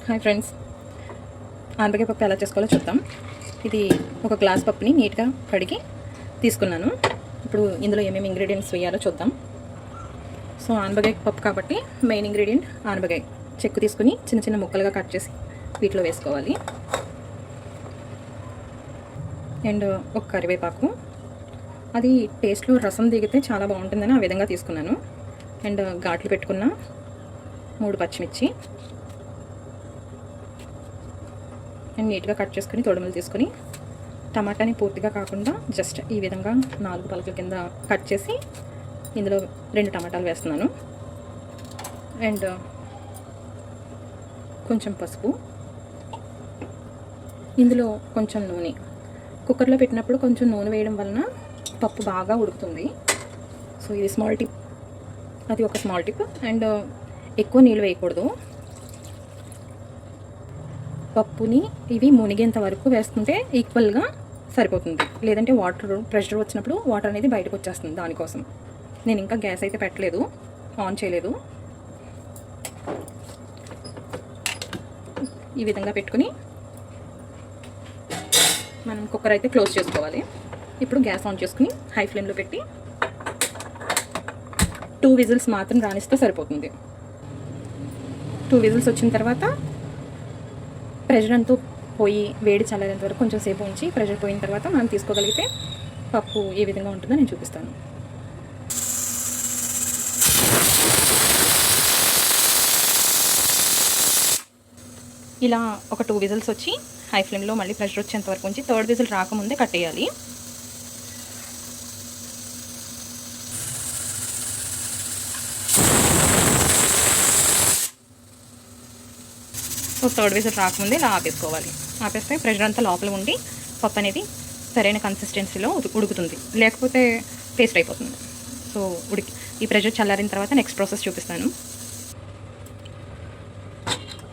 Hi friends, ఆనపకాయ పప్పు ఎలా చేసుకోవాలో చూద్దాం. ఇది ఒక గ్లాస్ పప్పుని నీట్గా కడిగి తీసుకున్నాను. ఇప్పుడు ఇందులో ఏమేమి ఇంగ్రీడియంట్స్ వేయాలో చూద్దాం. సో ఆనపకాయ పప్పు కాబట్టి మెయిన్ ఇంగ్రీడియంట్ ఆనపకాయ చెక్కు తీసుకుని చిన్న చిన్న ముక్కలుగా కట్ చేసి వీటిలో వేసుకోవాలి. అండ్ ఒక కరివేపాకు, అది టేస్ట్లో రసం దిగితే చాలా బాగుంటుందని ఆ విధంగా తీసుకున్నాను. అండ్ ఘాట్లు పెట్టుకున్న 3 పచ్చిమిర్చి అండ్ నీట్గా కట్ చేసుకుని తొడుములు తీసుకుని, టమాటాని పూర్తిగా కాకుండా జస్ట్ ఈ విధంగా 4 పలకల కింద కట్ చేసి ఇందులో 2 టమాటాలు వేస్తున్నాను. అండ్ కొంచెం పసుపు, ఇందులో కొంచెం నూనె. కుక్కర్లో పెట్టినప్పుడు కొంచెం నూనె వేయడం వలన పప్పు బాగా ఉడుకుతుంది. సో ఇది స్మాల్ టిప్, అది ఒక స్మాల్ టిప్. అండ్ ఎక్కువ నీళ్ళు వేయకూడదు. పప్పుని ఇవి మునిగేంత వరకు వేసుకుంటే ఈక్వల్గా సరిపోతుంది. లేదంటే ప్రెషర్ వచ్చినప్పుడు వాటర్ అనేది బయటకు వచ్చేస్తుంది. దానికోసం నేను ఇంకా గ్యాస్ అయితే పెట్టలేదు, ఆన్ చేయలేదు. ఈ విధంగా పెట్టుకుని మనం కుక్కర్ అయితే క్లోజ్ చేసుకోవాలి. ఇప్పుడు గ్యాస్ ఆన్ చేసుకుని హై ఫ్లేమ్లో పెట్టి 2 విజిల్స్ మాత్రం రాణిస్తే సరిపోతుంది. 2 విజిల్స్ వచ్చిన తర్వాత ప్రెషర్ అంతా పోయి వేడి చల్లారేంత వరకు కొంచెం సేపు ఉంచి ప్రెషర్ పోయిన తర్వాత మనం తీసుకోగలిగితే పప్పు ఏ విధంగా ఉంటుందో నేను చూపిస్తాను. ఇలా ఒక 2 విజిల్స్ వచ్చి హై ఫ్లేమ్లో మళ్ళీ ప్రెషర్ వచ్చేంత వరకు ఉంచి 3rd విజిల్ రాకముందే కట్టేయాలి. సో 3rd విజిల్ రాకముందే ఇలా ఆపేసుకోవాలి. ఆపేస్తే ప్రెషర్ అంతా లోపల ఉండి పప్పు అనేది సరైన కన్సిస్టెన్సీలో ఉడుకుతుంది, లేకపోతే పేస్ట్ అయిపోతుంది. సో ఈ ప్రెషర్ చల్లారిన తర్వాత నెక్స్ట్ ప్రాసెస్ చూపిస్తాను.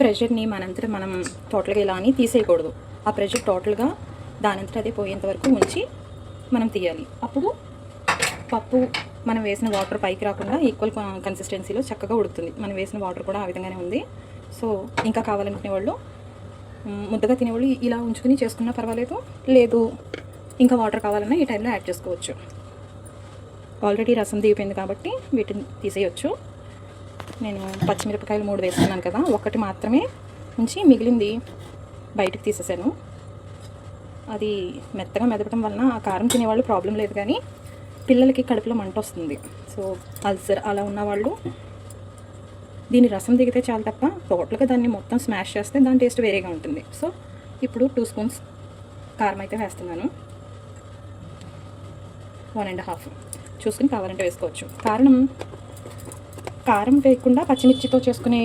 ప్రెషర్ని మనం టోటల్గా ఇలా అని తీసేయకూడదు. ఆ ప్రెషర్ టోటల్గా దానంతట అదే పోయేంత వరకు ఉంచి మనం తీయాలి. అప్పుడు పప్పు మనం వేసిన వాటర్ పైకి రాకుండా ఈక్వల్ కన్సిస్టెన్సీలో చక్కగా ఉడుకుతుంది. మనం వేసిన వాటర్ కూడా ఆ విధంగానే ఉంది. సో ఇంకా కావాలనుకునే వాళ్ళు, ముద్దగా తినేవాళ్ళు ఇలా ఉంచుకుని చేసుకున్నా పర్వాలేదు, లేదు ఇంకా వాటర్ కావాలన్నా ఈ టైంలో యాడ్ చేసుకోవచ్చు. ఆల్రెడీ రసం దిగిపోయింది కాబట్టి వీటిని తీసేయచ్చు. నేను పచ్చిమిరపకాయలు 3 వేసుకున్నాను కదా, ఒకటి మాత్రమే ఉంచి మిగిలింది బయటకు తీసేసాను. అది మెత్తగా మెదపడం వలన ఆ కారం తినేవాళ్ళు ప్రాబ్లం లేదు, కానీ పిల్లలకి కడుపులో మంట వస్తుంది. సో అల్సర్ అలా ఉన్నవాళ్ళు దీని రసం దిగితే చాలు తప్ప టోటల్గా దాన్ని మొత్తం స్మాష్ చేస్తే దాని టేస్ట్ వేరేగా ఉంటుంది. సో ఇప్పుడు 2 స్పూన్స్ కారం అయితే వేస్తున్నాను. 1.5 చూసుకుని కావాలంటే వేసుకోవచ్చు. కారం వేయకుండా పచ్చిమిర్చితో చేసుకునే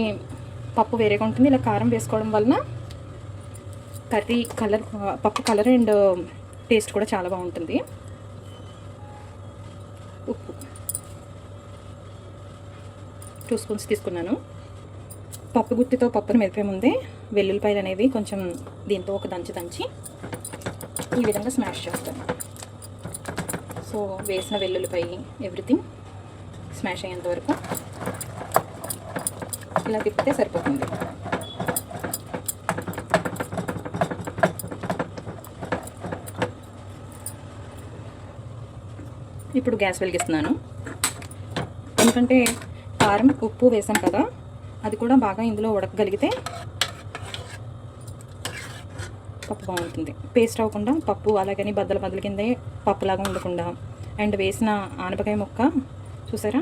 పప్పు వేరేగా ఉంటుంది. ఇలా కారం వేసుకోవడం వలన పప్పు కలర్ అండ్ టేస్ట్ కూడా చాలా బాగుంటుంది. ఉప్పు 2 స్పూన్స్ తీసుకున్నాను. పప్పు గుత్తితో పప్పును మెదిపే ముందే వెల్లుల్లిపాయలు అనేవి కొంచెం దీంతో ఒక దంచి ఈ విధంగా స్మాష్ చేస్తాను. సో వేసిన వెల్లుల్లిపాయ ఎవ్రీథింగ్ స్మాష్ అయ్యేంత వరకు ఇలా తిప్పితే సరిపోతుంది. ఇప్పుడు గ్యాస్ వెలిగిస్తున్నాను. ఎందుకంటే కారం ఉప్పు వేసాం కదా, అది కూడా బాగా ఇందులో ఉడకగలిగితే పప్పు బాగుంటుంది. పేస్ట్ అవ్వకుండా పప్పు అలాగని బద్దల కిందే పప్పులాగా ఉండకుండా. అండ్ వేసిన ఆనపకాయ ముక్క చూసారా,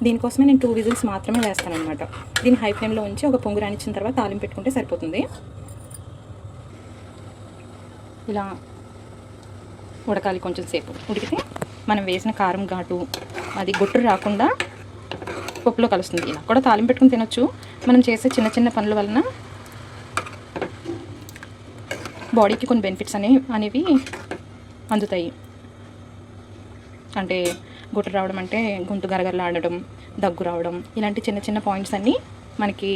దీనికోసమే నేను 2 విజిల్స్ మాత్రమే వేస్తాను అనమాట. దీన్ని హై ఫ్లేమ్లో ఉంచి ఒక పొంగు రానిచ్చిన తర్వాత తాలింపు పెట్టుకుంటే సరిపోతుంది. ఇలా ఉడకాలి. కొంచెం సేపు ఉడికితే మనం వేసిన కారం ఘాటు అది గుట్టు రాకుండా పప్పులో కలుస్తుంది. ఇలా కూడా తాలింపు పెట్టుకుని తినొచ్చు. మనం చేసే చిన్న చిన్న పనుల వలన బాడీకి కొన్ని బెనిఫిట్స్ అనేవి అందుతాయి. అంటే గుట్టు రావడం అంటే గొంతు గరగరలాడడం, దగ్గు రావడం, ఇలాంటి చిన్న చిన్న పాయింట్స్ అన్నీ మనకి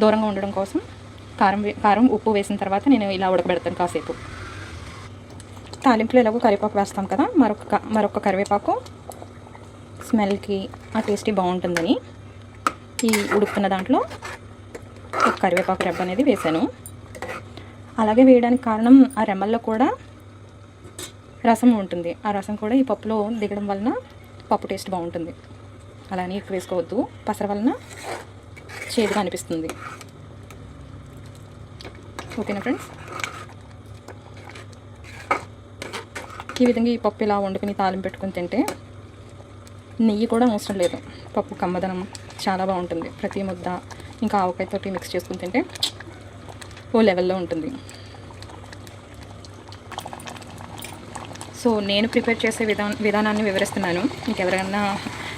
దూరంగా ఉండడం కోసం కారం ఉప్పు వేసిన తర్వాత నేను ఇలా ఉడకబెడతాను కాసేపు. తాలింపులో ఎలాగో కరివేపాకు వేస్తాం కదా, మరొక కరివేపాకు స్మెల్కి ఆ టేస్టీ బాగుంటుందని ఈ ఉడుకుతున్న దాంట్లో ఒక కరివేపాకు రెబ్బ అనేది వేసాను. అలాగే వేయడానికి కారణం ఆ రెమ్మల్లో కూడా రసం ఉంటుంది. ఆ రసం కూడా ఈ పప్పులో దిగడం వలన పప్పు టేస్ట్ బాగుంటుంది. అలానే ఎక్కువ వేసుకోవద్దు, పసర వలన చేదుగా అనిపిస్తుంది. ఓకేనా ఫ్రెండ్స్? ఈ విధంగా ఈ పప్పు ఇలా వండుకుని తాలింపు పెట్టుకుని తింటే నెయ్యి కూడా అవసరం లేదు. పప్పు కమ్మదనం చాలా బాగుంటుంది. ప్రతి ముద్ద ఇంకా ఆవకాయతోటి మిక్స్ చేసుకుని తింటే ఓ లెవెల్లో ఉంటుంది. సో నేను ప్రిపేర్ చేసే విధానాన్ని వివరిస్తున్నాను. ఇంకెవరైనా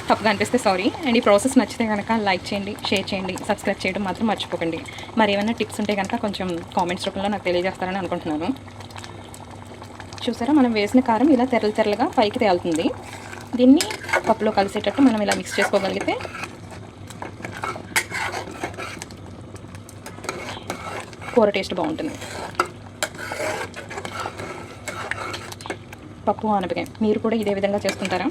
తప్పుగా అనిపిస్తే సారీ. అండ్ ఈ ప్రాసెస్ నచ్చితే కనుక లైక్ చేయండి, షేర్ చేయండి, సబ్స్క్రైబ్ చేయడం మాత్రం మర్చిపోకండి. మరి ఏమైనా టిప్స్ ఉంటే కనుక కొంచెం కామెంట్స్ రూపంలో నాకు తెలియజేస్తారని అనుకుంటున్నాను. చూసారా, మనం వేసిన కారం ఇలా తెరలుగా పైకి తేలుతుంది. దీన్ని పప్పులో కలిసేటట్టు మనం ఇలా మిక్స్ చేసుకోగలిగితే కూర టేస్ట్ బాగుంటుంది. పప్పు ఆనపకాయ మీరు కూడా ఇదే విధంగా చేసుకుంటారా?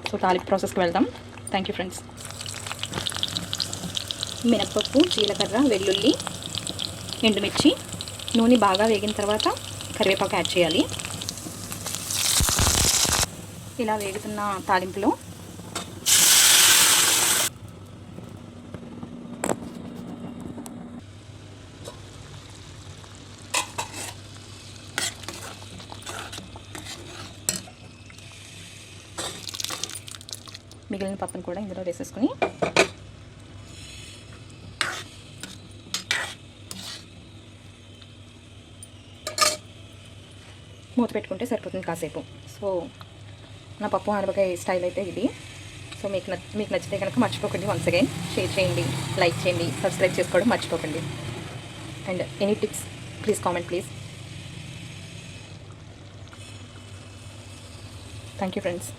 సో తాలింపు ప్రాసెస్కి వెళ్దాం. Thank you friends. మినప్పప్పు, జీలకర్ర, వెల్లుల్లి, ఎండుమిర్చి, నూనె బాగా వేగిన తర్వాత కరివేపాకు యాడ్ చేయాలి. ఇలా వేగుతున్న తాలింపులో మిగిలిన పప్పును కూడా ఇందులో వేసేసుకుని మూత పెట్టుకుంటే సరిపోతుంది కాసేపు. సో నా పప్పు ఆనపకాయ స్టైల్ అయితే ఇది. సో మీకు నచ్చితే కనుక మర్చిపోకండి, వన్స్ అగైన్ షేర్ చేయండి, లైక్ చేయండి, సబ్స్క్రైబ్ చేసుకోవడం మర్చిపోకండి. And any tips please comment please. Thank you friends.